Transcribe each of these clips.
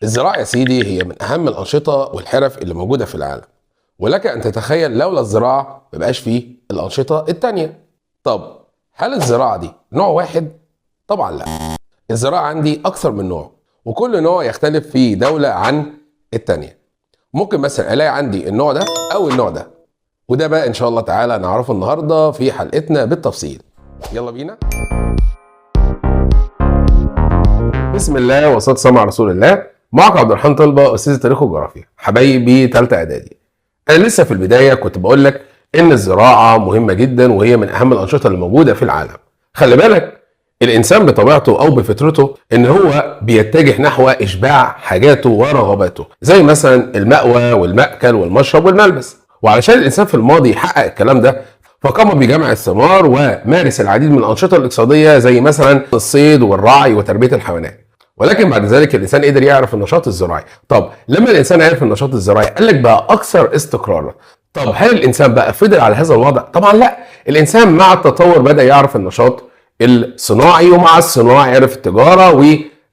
الزراعة يا سيدي هي من أهم الأنشطة والحرف اللي موجودة في العالم، ولك أن تتخيل لولا الزراعة مبقاش فيه الأنشطة التانية. طب هل الزراعة دي نوع واحد؟ طبعا لا، الزراعة عندي أكثر من نوع، وكل نوع يختلف في دولة عن التانية. ممكن مثلا ألاقي عندي النوع ده أو النوع ده، وده بقى إن شاء الله تعالى نعرفه النهاردة في حلقتنا بالتفصيل. يلا بينا. بسم الله والصلاة والسلام على رسول الله. معك عبد الرحمن طلبة، أستاذ التاريخ والجغرافيا، حبايبي ثالثة إعدادي. أنا لسه في البداية كنت بقول لك إن الزراعة مهمة جدا وهي من أهم الأنشطة اللي موجودة في العالم. خلي بالك الإنسان بطبيعته أو بفطرته إن هو بيتجه نحو إشباع حاجاته ورغباته، زي مثلا المأوى والمأكل والمشرب والملبس. وعلشان الإنسان في الماضي يحقق الكلام ده فقام بجمع الثمار ومارس العديد من الأنشطة الاقتصادية زي مثلا الصيد والرعي وتربية الحيوانات. ولكن بعد ذلك الانسان قدر يعرف النشاط الزراعي. طب لما الانسان عرف النشاط الزراعي قال لك بقى اكثر استقرارا. طب هل الانسان بقى فضل على هذا الوضع؟ طبعا لا، الانسان مع التطور بدا يعرف النشاط الصناعي، ومع الصناعه عرف التجاره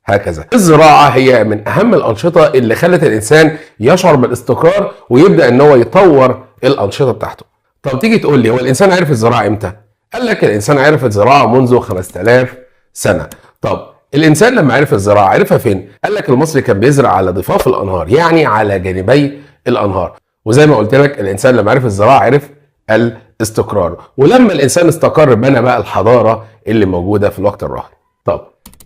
وهكذا. الزراعه هي من اهم الانشطه اللي خلت الانسان يشعر بالاستقرار ويبدا ان هو يطور الانشطه بتاعته. طب تيجي تقول لي هو الانسان عرف الزراعه امتى؟ قال لك الانسان عرف الزراعه منذ 5000 سنه. طب الانسان لما عرف الزراعه عرفها فين؟ قال لك المصري كان بيزرع على ضفاف الانهار، يعني على جانبي الانهار. وزي ما قلت لك الانسان لما عرف الزراعه عرف الاستقرار، ولما الانسان استقر بنى بقى الحضاره اللي موجوده في الوقت الراهن. طب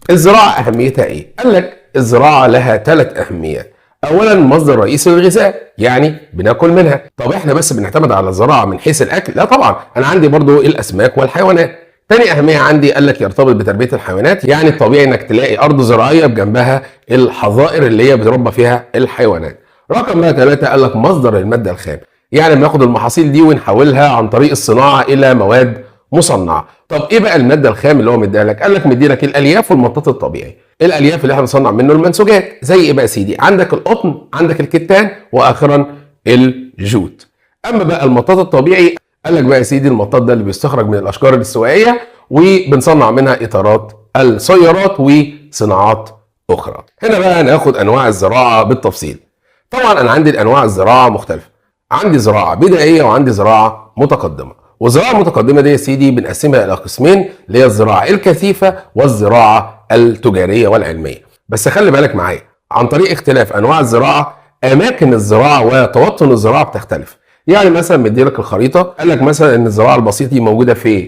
الزراعه اهميتها ايه؟ قال لك الزراعه لها 3 اهميات. اولا مصدر رئيسي للغذاء، يعني بناكل منها. طب احنا بس بنعتمد على الزراعه من حيث الاكل؟ لا طبعا، انا عندي برضو الاسماك والحيوانات. تاني أهمية عندي قال لك يرتبط بتربية الحيوانات، يعني الطبيعي إنك تلاقي أرض زراعية بجنبها الحظائر اللي هي بتربى فيها الحيوانات. رقم بقى 3 قال لك مصدر المادة الخام، يعني بناخد المحاصيل دي ونحولها عن طريق الصناعة إلى مواد مصنعة. طب إيه بقى المادة الخام اللي هو مديها لك؟ قال لك مدي لك الألياف والمطاط الطبيعي، الألياف اللي احنا بنصنع منه المنسوجات. زي إيه بقى يا سيدي؟ عندك القطن، عندك الكتان، وآخرا الجوت. أما بقى المطاط الطبيعي قال لك بقى يا سيدي المطاط ده اللي بيستخرج من الاشجار الاستوائيه وبنصنع منها اطارات السيارات وصناعات اخرى. هنا بقى ناخد انواع الزراعه بالتفصيل. طبعا انا عندي الانواع الزراعه مختلفه، عندي زراعه بدائيه وعندي زراعه متقدمه. والزراعه المتقدمه دي يا سيدي بنقسمها الى قسمين، اللي هي الزراعه الكثيفه والزراعه التجاريه والعلميه. بس خلي بالك معايا، عن طريق اختلاف انواع الزراعه اماكن الزراعه وتوطن الزراعه بتختلف. يعني مثلا مدي لك الخريطه، قال لك مثلا ان الزراعه البسيطه دي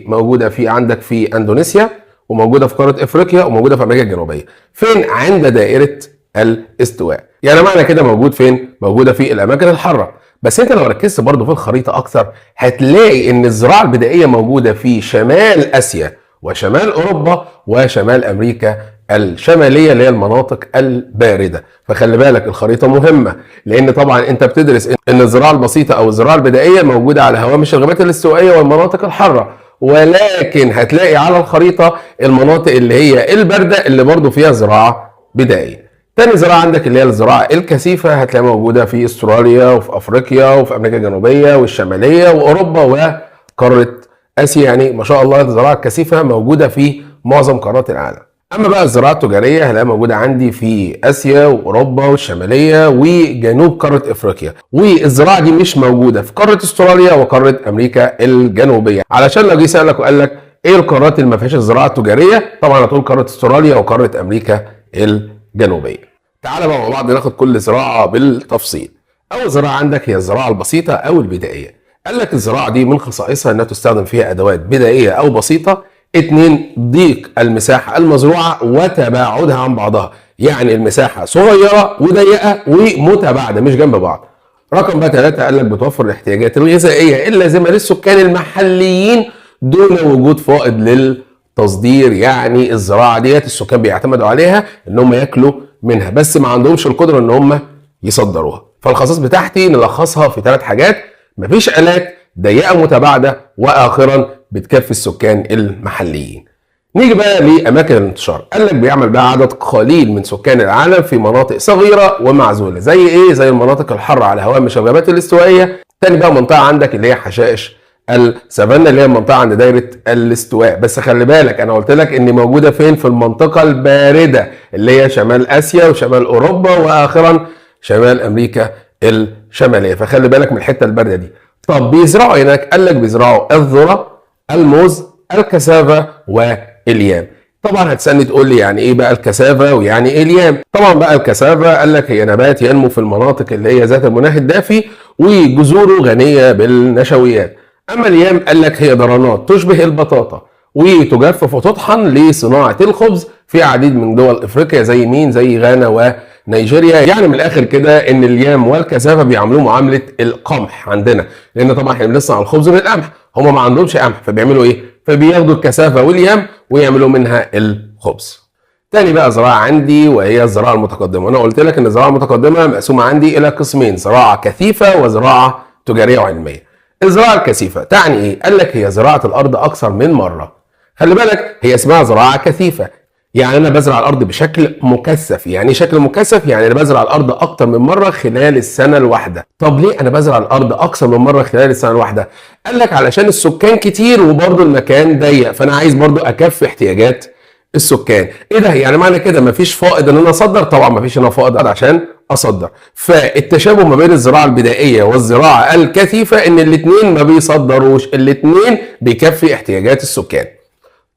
موجوده في عندك في اندونيسيا، وموجوده في قاره افريقيا، وموجوده في امريكا الجنوبيه. فين؟ عند دائره الاستواء. يعني معنى كده موجود فين؟ موجوده في الاماكن الحاره. بس انت لو ركزت برضو في الخريطه اكثر هتلاقي ان الزراعه البدائيه موجوده في شمال اسيا وشمال اوروبا وشمال امريكا الشماليه اللي هي المناطق البارده. فخلي بالك الخريطه مهمه، لان طبعا انت بتدرس ان الزراعه البسيطه او الزراعه البدائيه موجوده على هوامش الغابات الاستوائيه والمناطق الحاره، ولكن هتلاقي على الخريطه المناطق اللي هي البارده اللي برضو فيها زراعه بدائيه. تاني زراعه عندك اللي هي الزراعه الكثيفه، هتلاقيها موجوده في استراليا وفي افريقيا وفي امريكا الجنوبيه والشماليه واوروبا وقاره اسيا. يعني ما شاء الله الزراعه الكثيفه موجوده في معظم قارات العالم. اما بقى الزراعه التجاريه هلاقيها موجوده عندي في اسيا واوروبا والشماليه وجنوب قاره افريقيا. والزراعه دي مش موجوده في قاره استراليا وقاره امريكا الجنوبيه. علشان لو جه سالك وقال لك ايه القارات اللي ما فيهاش الزراعه التجاريه، طبعا هتقول قاره استراليا وقاره امريكا الجنوبيه. تعال بقى مع بعض ناخد كل زراعه بالتفصيل. اول زراعه عندك هي الزراعه البسيطه او البدائيه. قال لك الزراعه دي من خصائصها انها تستخدم فيها ادوات بدائيه او بسيطه. 2 ضيق المساحة المزروعة وتباعدها عن بعضها، يعني المساحة صغيرة وضيقة ومتباعدة مش جنب بعض. رقم بقى 3 قال لك بتوفر الاحتياجات الغذائية اللازمة للسكان المحليين دون وجود فائض للتصدير. يعني الزراعة ديت السكان بيعتمدوا عليها ان هم ياكلوا منها، بس ما عندهمش القدرة ان هم يصدروها. فالخصائص بتاعتي نلخصها في 3 حاجات: مفيش آلات، ضيقة متباعدة، واخرا بتكفي السكان المحليين. نيجي بقى لاماكن الانتشار. قال لك بيعمل بقى عدد قليل من سكان العالم في مناطق صغيره ومعزوله. زي ايه؟ زي المناطق الحاره على هوامش الغابات الاستوائيه. تاني بقى منطقه عندك اللي هي حشائش السافانا اللي هي المنطقه عند دايره الاستواء. بس خلي بالك انا قلت لك ان موجوده فين؟ في المنطقه البارده اللي هي شمال اسيا وشمال اوروبا واخرا شمال امريكا الشماليه، فخلي بالك من الحته البارده دي. طب بيزرعوا هناك، قال لك بيزرعوا الذره، الموز، الكسافه واليام. طبعا هتسالني تقول لي يعني ايه بقى الكسافه ويعني ايه اليام؟ طبعا بقى الكسافه قال لك هي نبات ينمو في المناطق اللي هي ذات المناخ الدافي وجذوره غنيه بالنشويات. اما اليام قال لك هي ضرنات تشبه البطاطا وتجفف وتطحن لصناعه الخبز في عديد من دول افريقيا زي مين؟ زي غانا ونيجيريا. يعني من الاخر كده ان اليام والكسافه بيعملوه معامله القمح عندنا، لان طبعا احنا بنصنع الخبز من القمح، هم ما عندهمش قمح، فبيعملوا ايه؟ فبياخدوا الكثافه واليام ويعملوا منها الخبز. تاني بقى زراعه عندي وهي الزراعه المتقدمه، وانا قلت لك ان الزراعه المتقدمه مقسومه عندي الى قسمين، زراعه كثيفه وزراعه تجاريه وعلميه. الزراعه الكثيفه تعني ايه؟ قال لك هي زراعه الارض اكثر من مره. خلي بالك هي اسمها زراعه كثيفه، يعني انا بزرع الارض بشكل مكثف. يعني شكل مكثف يعني انا بزرع الارض اكتر من مره خلال السنه الواحده. طب ليه انا بزرع الارض اكثر من مره خلال السنه الواحده؟ قال لك علشان السكان كتير وبرضه المكان ضيق، فانا عايز برضه اكفي احتياجات السكان. ايه ده؟ يعني معنى كده مفيش فائض ان انا اصدر؟ طبعا مفيش هنا فائض عشان اصدر. فالتشابه ما بين الزراعه البدائيه والزراعه الكثيفه ان الاثنين ما بيصدروش، الاثنين بيكفي احتياجات السكان.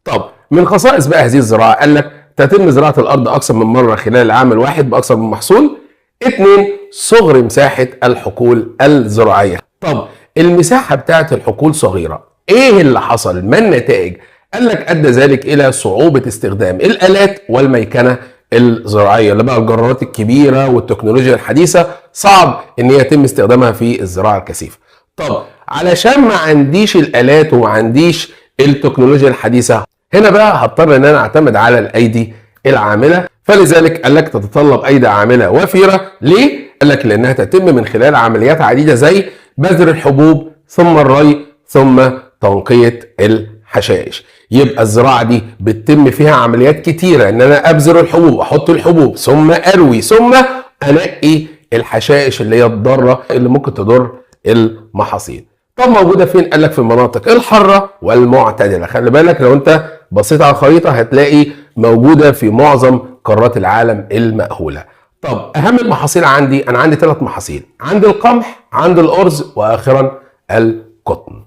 طب من خصائص بقى هذه الزراعه، قال لك تتم زراعه الارض اكثر من مره خلال العام الواحد باكثر من محصول. 2 صغر مساحه الحقول الزراعيه. طب المساحه بتاعت الحقول صغيره، ايه اللي حصل؟ ما النتائج؟ قال لك ادى ذلك الى صعوبه استخدام الالات والميكنه الزراعيه، اللي بقى الجرارات الكبيره والتكنولوجيا الحديثه صعب ان هي يتم استخدامها في الزراعه الكثيفه. طب علشان ما عنديش الالات وما عنديش التكنولوجيا الحديثه، هنا بقى هضطر ان انا اعتمد على الايدي العامله. فلذلك قال لك تتطلب ايدي عامله وفيره. ليه؟ قال لك لانها تتم من خلال عمليات عديده زي بذر الحبوب ثم الري ثم تنقيه الحشائش. يبقى الزراعه دي بتتم فيها عمليات كتيره، ان انا ابذر الحبوب، احط الحبوب، ثم اروي، ثم انقي الحشائش اللي هي الضاره اللي ممكن تضر المحاصيل. طب موجوده فين؟ قال لك في المناطق الحاره والمعتدله. خلي بالك لو انت بصيت على الخريطه هتلاقي موجوده في معظم قارات العالم المأهوله. طب اهم المحاصيل عندي، انا عندي 3 محاصيل، عندي القمح، عندي الارز، واخرا القطن.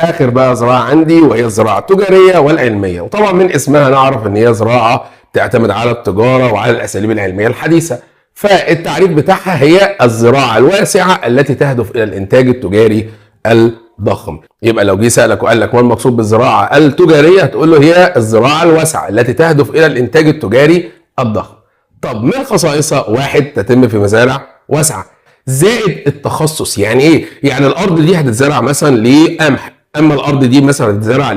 اخر بقى زراعه عندي وهي الزراعه التجاريه والعلميه، وطبعا من اسمها نعرف ان هي زراعه تعتمد على التجاره وعلى الاساليب العلميه الحديثه. فالتعريف بتاعها هي الزراعه الواسعه التي تهدف الى الانتاج التجاري الضخم. يبقى لو جه سألك وقال لك ما المقصود بالزراعة التجارية، هتقول له هي الزراعة الواسعة التي تهدف إلى الإنتاج التجاري الضخم. طب من خصائصها، 1 تتم في مزارع واسعة زائد التخصص. يعني إيه؟ يعني الأرض دي هتتزرع مثلا لقمح، أما الأرض دي مثلا هتتزرع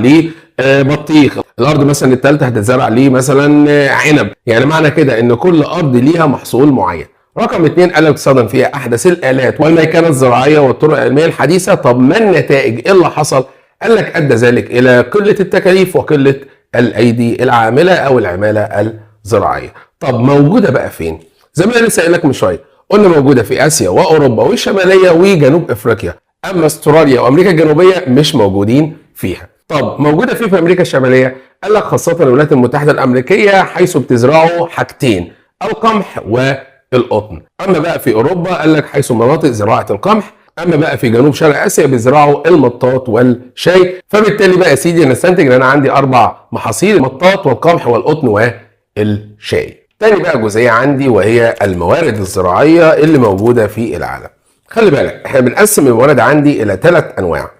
لبطيخ، الأرض مثلا الثالثة هتتزرع مثلا عنب. يعني معنى كده إن كل أرض ليها محصول معين. رقم 2 قال لك تستخدم فيها احدث الالات والميكنه الزراعيه والطرق العلميه الحديثه. طب ما النتائج؟ ايه اللي حصل؟ قال لك ادى ذلك الى قله التكاليف وقله الايدي العامله او العماله الزراعيه. طب موجوده بقى فين؟ زي ما انا لسه قايل لك من شويه، قلنا موجوده في اسيا واوروبا والشماليه وجنوب افريقيا، اما استراليا وامريكا الجنوبيه مش موجودين فيها. طب موجوده فين في امريكا الشماليه؟ قال لك خاصه الولايات المتحده الامريكيه، حيث بتزرعوا حاجتين، القمح والقطن. اما بقى في اوروبا قال لك حيث مناطق زراعه القمح. اما بقى في جنوب شرق اسيا بيزرعوا المطاط والشاي. فبالتالي بقى يا سيدي نستنتج ان انا عندي 4 محاصيل، المطاط والقمح والقطن والشاي. تاني بقى جزئيه عندي وهي الموارد الزراعيه اللي موجوده في العالم. خلي بالك احنا بنقسم الموارد عندي الى 3 انواع.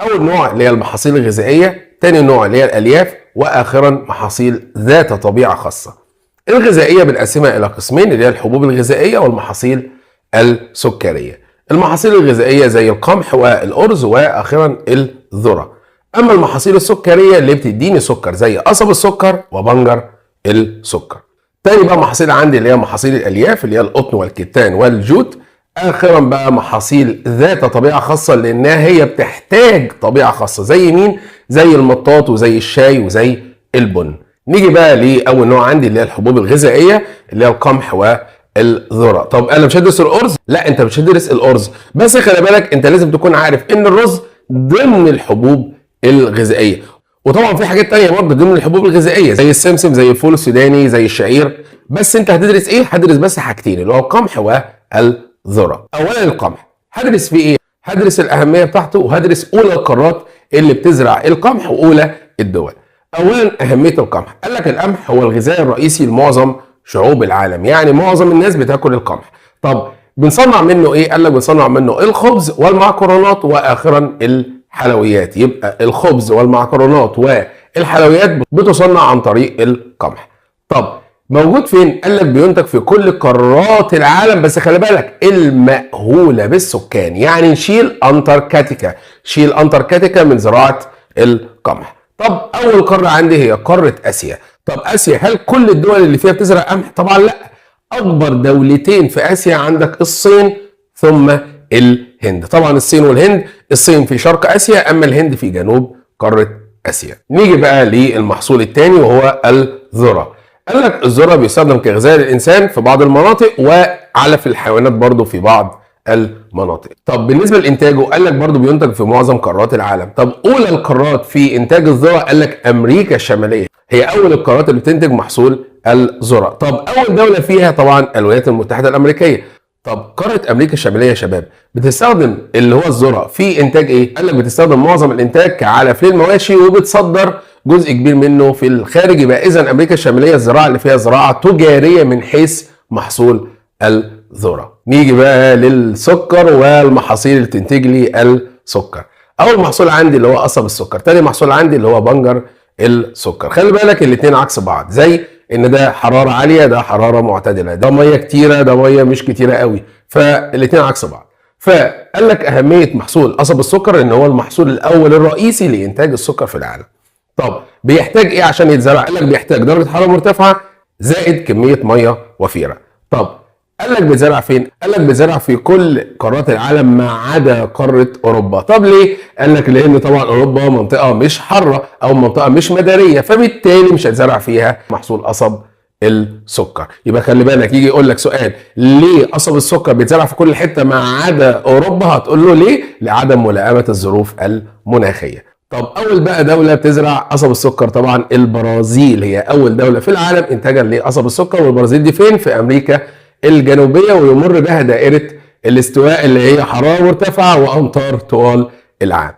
اول نوع اللي هي المحاصيل الغذائيه، تاني نوع اللي هي الالياف، واخيرا محاصيل ذات طبيعه خاصه. الغذائيه بنقسمها الى قسمين، اللي هي الحبوب الغذائيه والمحاصيل السكريه. المحاصيل الغذائيه زي القمح والارز واخيرا الذره. اما المحاصيل السكريه اللي بتديني سكر زي قصب السكر وبنجر السكر. تاني بقى محاصيل عندي اللي هي محاصيل الالياف، اللي هي القطن والكتان والجوت. اخيرا بقى محاصيل ذات طبيعه خاصه، لانها هي بتحتاج طبيعه خاصه زي مين؟ زي المطاط وزي الشاي وزي البن. نيجي بقى لاول نوع عندي اللي هي الحبوب الغذائيه اللي هي القمح والذره. طب انا مش هدرس الارز؟ لا انت مش هتدرس الارز، بس خلي بالك انت لازم تكون عارف ان الرز ضمن الحبوب الغذائيه. وطبعا في حاجات تانية برضه ضمن الحبوب الغذائيه زي السمسم، زي الفول السوداني، زي الشعير. بس انت هتدرس ايه؟ هتدرس بس حاجتين اللي هو القمح والذره. اولا القمح هدرس فيه ايه؟ هدرس الاهميه بتاعته، وهدرس اولى القارات اللي بتزرع القمح واولى الدول. اولا اهميه القمح، قال لك القمح هو الغذاء الرئيسي لمعظم شعوب العالم، يعني معظم الناس بتاكل القمح. طب بنصنع منه ايه؟ قال لك بنصنع منه الخبز والمعكرونات واخرا الحلويات. يبقى الخبز والمعكرونات والحلويات بتصنع عن طريق القمح. طب موجود فين؟ قال لك بينتج في كل قارات العالم، بس خلي بالك المأهولة بالسكان، يعني نشيل انتاركتيكا، شيل انتاركتيكا من زراعة القمح. طب اول قارة عندي هي قارة اسيا. طب اسيا هل كل الدول اللي فيها بتزرع قمح؟ طبعا لا. اكبر دولتين في اسيا عندك الصين ثم الهند. طبعا الصين والهند، الصين في شرق اسيا اما الهند في جنوب قارة اسيا. نيجي بقى للمحصول الثاني وهو الذرة. قال لك الذرة بيستخدم كغذاء للإنسان في بعض المناطق وعلف الحيوانات برضو في بعض المناطق. طب بالنسبة لإنتاجه قال لك برضو بينتج في معظم قارات العالم. طب أولى القارات في إنتاج الذرة قال لك أمريكا الشمالية هي أول القارات اللي بتنتج محصول الذرة. طب أول دولة فيها طبعا الولايات المتحدة الأمريكية. طب قارة أمريكا الشمالية يا شباب بتستخدم اللي هو الذرة في إنتاج إيه؟ قال لك بتستخدم معظم الإنتاج كعلف للمواشي وبتصدر جزء كبير منه في الخارج. يبقى إذا أمريكا الشمالية الزراعة اللي فيها زراعة تجارية من حيث محصول الذرة. نيجي بقى للسكر والمحاصيل اللي تنتج لي السكر. أول محصول عندي اللي هو قصب السكر، تاني محصول عندي اللي هو بنجر السكر. خلي بالك الاتنين عكس بعض، زي ان ده حراره عاليه ده حراره معتدله، ده ميه كتيره ده ميه مش كتيره قوي، فالاثنين عكس بعض. فقال لك اهميه محصول قصب السكر ان هو المحصول الاول الرئيسي لانتاج السكر في العالم. طب بيحتاج ايه عشان يتزرع؟ قال لك بيحتاج درجه حراره مرتفعه زائد كميه ميه وفيره. طب قال لك بيتزرع فين؟ قال لك بيتزرع في كل قارات العالم ما عدا قاره اوروبا. طب ليه؟ قال لك لان طبعا اوروبا منطقه مش حاره او منطقه مش مداريه، فبالتالي مش هيتزرع فيها محصول قصب السكر. يبقى خلي بالك يجي يقول لك سؤال ليه قصب السكر بيتزرع في كل حته ما عدا اوروبا؟ هتقول له ليه؟ لعدم ملائمه الظروف المناخيه. طب اول بقى دوله بتزرع قصب السكر طبعا البرازيل، هي اول دوله في العالم انتاجا لقصب السكر. والبرازيل دي فين؟ في امريكا الجنوبيه، ويمر بها دائره الاستواء اللي هي حراره مرتفعه وامطار طوال العام.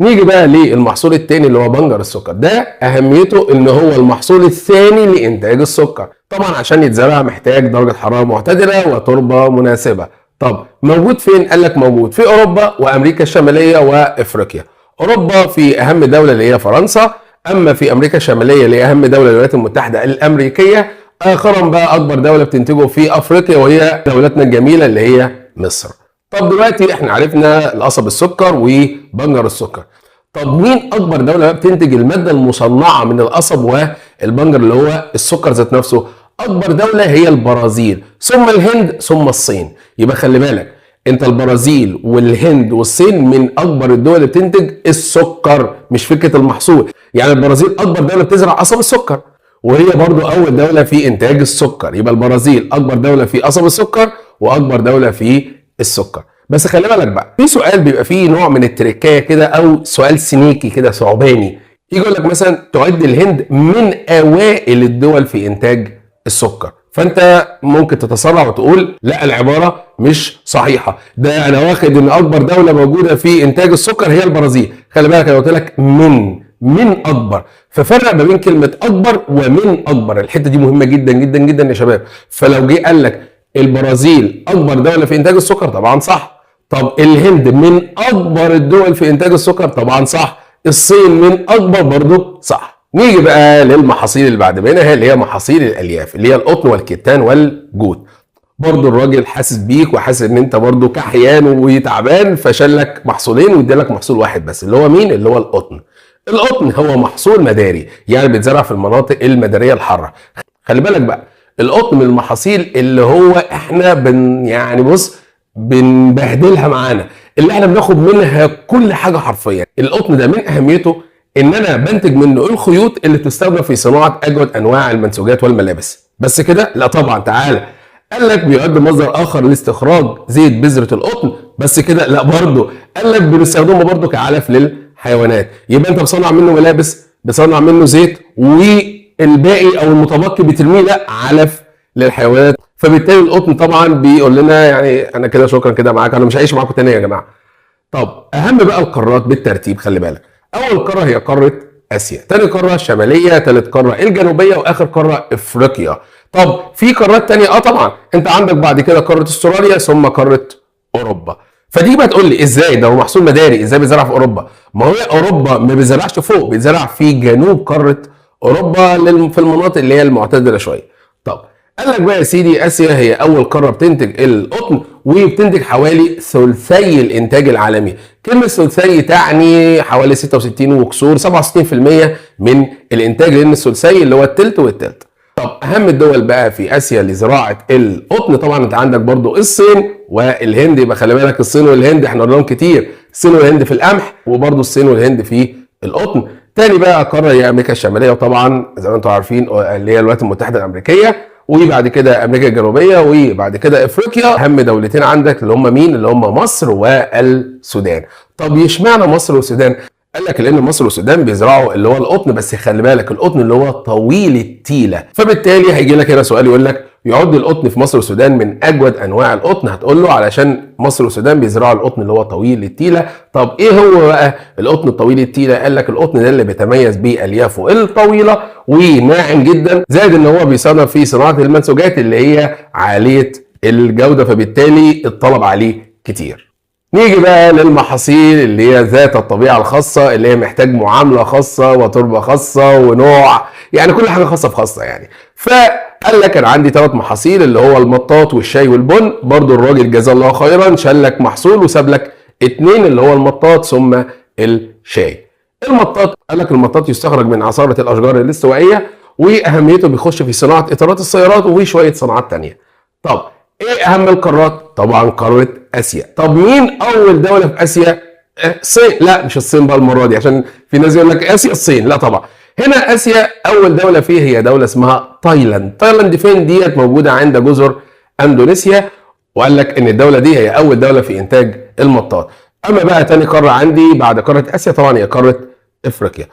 نيجي بقى للمحصول الثاني اللي هو بنجر السكر. ده اهميته ان هو المحصول الثاني لانتاج السكر. طبعا عشان يتزرع محتاج درجه حراره معتدله وتربه مناسبه. طب موجود فين؟ قال لك موجود في اوروبا وامريكا الشماليه وافريقيا. اوروبا في اهم دوله اللي هي فرنسا، اما في امريكا الشماليه اللي هي اهم دوله الولايات المتحده الامريكيه. اخرا بقى اكبر دوله بتنتجه في افريقيا وهي دولتنا الجميله اللي هي مصر. طب دلوقتي احنا عرفنا القصب السكر وبنجر السكر. طب مين اكبر دوله بقى بتنتج الماده المصنعه من القصب والبنجر اللي هو السكر ذات نفسه؟ اكبر دوله هي البرازيل ثم الهند ثم الصين. يبقى خلي بالك انت البرازيل والهند والصين من اكبر الدول اللي بتنتج السكر، مش فكره المحصول. يعني البرازيل اكبر دوله بتزرع قصب السكر وهي برضو اول دوله في انتاج السكر. يبقى البرازيل اكبر دوله في قصب السكر واكبر دوله في السكر. بس خلي بالك بقى في سؤال بيبقى فيه نوع من التركايه كده او سؤال سنيكي كده ثعباني. يجي يقول لك مثلا تعد الهند من اوائل الدول في انتاج السكر، فانت ممكن تتسرع وتقول لا العباره مش صحيحه، ده انا واخد ان اكبر دوله موجوده في انتاج السكر هي البرازيل. خلي بالك انا قلت لك من اكبر، ففرق ما بين كلمه اكبر ومن اكبر. الحته دي مهمه جدا جدا جدا يا شباب. فلو جه قال لك البرازيل اكبر دوله في انتاج السكر طبعا صح. طب الهند من اكبر الدول في انتاج السكر طبعا صح. الصين من اكبر برضه صح. نيجي بقى للمحاصيل اللي بعد منها اللي هي محاصيل الالياف اللي هي القطن والكتان والجود. برضه الراجل حاسس بيك وحاسس ان انت برضه كحيان وتعبان، فشال لك محصولين وادى لك محصول واحد بس اللي هو مين؟ اللي هو القطن. القطن هو محصول مداري، يعني بيتزرع في المناطق المداريه الحاره. خلي بالك بقى القطن من المحاصيل اللي هو احنا يعني بص بنبهدلها معانا، اللي احنا بناخد منها كل حاجه حرفيا. القطن ده من اهميته ان انا بنتج منه الخيوط اللي تستخدم في صناعه اجود انواع المنسوجات والملابس. بس كده؟ لا طبعا. تعالى قال لك بيعد مصدر اخر لاستخراج زيت بذره القطن بس كده لا، برضه قال لك بنستخدمه برضه كعلف للحيوانات. يبقى انت بتصنع منه ملابس، بتصنع منه زيت، والباقي او المتبقي بترميه لا علف للحيوانات. فبالتالي القطن طبعا بيقول لنا يعني انا كده شكرا كده معاك، انا مش عايش معاكم تاني يا جماعه. طب اهم بقى القارات بالترتيب، خلي بالك. اول قاره هي قاره اسيا، تاني قاره الشماليه، تالت قاره الجنوبيه، واخر قاره افريقيا. طب في قارات تانية؟ طبعا انت عندك بعد كده قاره استراليا، ثم قاره اوروبا. فدي بقى تقول لي ازاي ده هو محصول مداري، ازاي بيزرع في اوروبا؟ ما هو اوروبا ما بيزرعش فوق، بيزرع في جنوب قاره اوروبا في المناطق اللي هي المعتدله شويه. طب قال لك بقى يا سيدي، اسيا هي اول قاره بتنتج القطن، وبتنتج حوالي ثلثي الانتاج العالمي. كلمه ثلثي تعني حوالي 66 وكسور 67% من الانتاج، لان الثلثي اللي هو التلت والتلت. طب اهم الدول بقى في اسيا لزراعه القطن، طبعا انت عندك برضو الصين والهند. يبقى خلي بالك الصين والهند احنا قلنا لهم كتير، الصين والهند في القمح، وبرضو الصين والهند في القطن. تاني بقى قاره هي امريكا الشماليه، وطبعا زي ما انتم عارفين اللي هي الولايات المتحده الامريكيه، وبعد كده امريكا الجنوبيه، وبعد كده افريقيا. اهم دولتين عندك اللي هم مين؟ اللي هم مصر والسودان. طب اشمعنى مصر والسودان؟ قال لك لان مصر والسودان بيزرعوا اللي هو القطن، بس خلي بالك القطن اللي هو طويل التيله. فبالتالي هيجي لك هنا سؤال يقول لك يعد القطن في مصر والسودان من اجود انواع القطن. هتقول له علشان مصر والسودان بيزرعوا القطن اللي هو طويل التيله. طب ايه هو بقى القطن الطويل التيله؟ قال لك القطن ده اللي بيتميز باليافه الطويله وناعم جدا، زائد ان هو بيصنع في صناعه المنسوجات اللي هي عاليه الجوده، فبالتالي الطلب عليه كتير. نيجي بقى للمحاصيل اللي هي ذات الطبيعه الخاصه، اللي هي محتاج معامله خاصه وتربه خاصه ونوع، يعني كل حاجه خاصه في خاصه يعني. فقال لك انا عندي 3 محاصيل اللي هو المطاط والشاي والبن. برضو الراجل جزاه الله خيرا شال لك محصول وساب لك 2 اللي هو المطاط ثم الشاي. المطاط قال لك المطاط يستخرج من عصاره الاشجار الاستوائيه، واهميته بيخش في صناعه اطارات السيارات وشويه صناعات تانية. طب ايه اهم القارات؟ طبعا قاره اسيا. طب مين اول دوله في اسيا؟ الصين. لا مش الصين بقى المره دي، عشان في ناس يقول لك اسيا الصين، لا طبعا. هنا اسيا اول دوله فيه هي دوله اسمها تايلاند. تايلاند فين ديت؟ موجوده عند جزر اندونيسيا. وقال لك ان الدوله دي هي اول دوله في انتاج المطاط. اما بقى تاني قاره عندي بعد قاره اسيا طبعا هي قاره افريقيا.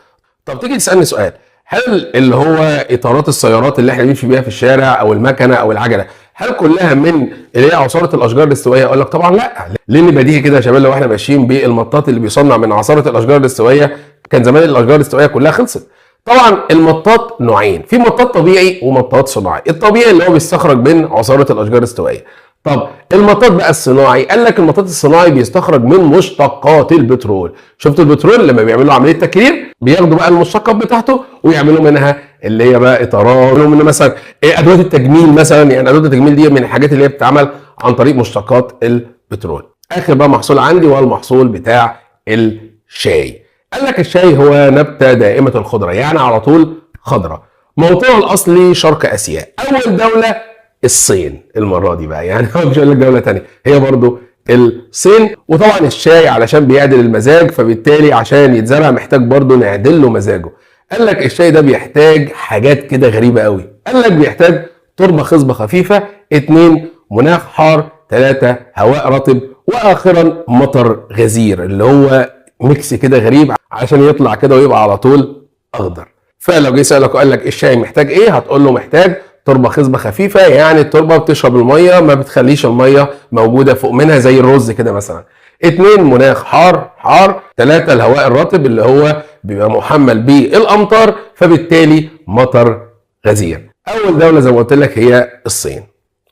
طب تيجي تسالني سؤال، هل اللي هو اطارات السيارات اللي احنا بنمشي بيها في الشارع او المكنه او العجله هل كلها من اللي هي عصاره الاشجار الاستوائيه؟ اقول لك طبعا لا، لان بديهي كده يا شباب لو احنا ماشيين بالمطاط اللي بيصنع من عصاره الاشجار الاستوائيه كان زمان الاشجار الاستوائيه كلها خلصت. طبعا المطاط نوعين، في مطاط طبيعي ومطاط صناعي. الطبيعي اللي هو بيستخرج من عصاره الاشجار الاستوائيه. طب المطاط بقى الصناعي، قال لك المطاط الصناعي بيستخرج من مشتقات البترول. شفت البترول لما بيعملوا عمليه تكرير بياخدوا بقى المشتقات بتاعته ويعملوا منها اللي هي بقى اطارات، منها مثلا ادوات التجميل مثلا. يعني ادوات التجميل دي من الحاجات اللي هي بتتعمل عن طريق مشتقات البترول. اخر بقى محصول عندي هو المحصول بتاع الشاي. قال لك الشاي هو نبته دائمه الخضره، يعني على طول خضره. موطنها الاصلي شرق اسيا. اول دوله الصين المره دي بقى، يعني هو مش هقول لك دوله ثانيه، هي برضو الصين. وطبعا الشاي علشان بيعدل المزاج، فبالتالي عشان يتزرع محتاج برضو نعدل له مزاجه. قال لك الشاي ده بيحتاج حاجات كده غريبه قوي. قال لك بيحتاج تربه خصبه خفيفه، 2 مناخ حار، 3 هواء رطب، واخرا مطر غزير اللي هو ميكس كده غريب عشان يطلع كده ويبقى على طول اخضر. فلو جه سالك وقال لك الشاي محتاج ايه؟ هتقول له محتاج تربه خصبه خفيفه، يعني التربه بتشرب الميه ما بتخليش الميه موجوده فوق منها زي الرز كده مثلا. 2 مناخ حار، 3 الهواء الرطب اللي هو بيبقى محمل بالامطار، فبالتالي مطر غزير. اول دوله زي ما قلت لك هي الصين.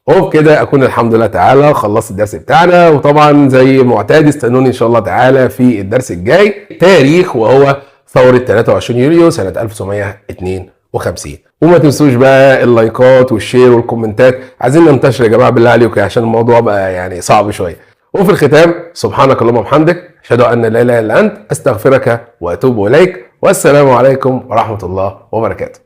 وبكده اكون الحمد لله تعالى خلصت الدرس بتاعنا. وطبعا زي معتاد استنوني ان شاء الله تعالى في الدرس الجاي تاريخ، وهو ثوره 23 يوليو سنه 1952. وما تنسوش بقى اللايكات والشير والكومنتات، عايزين ننتشر يا جماعه بالله عليكم عشان الموضوع بقى يعني صعب شويه. وفي الختام سبحانك اللهم وبحمدك اشهد ان لا اله الا انت استغفرك واتوب اليك، والسلام عليكم ورحمه الله وبركاته.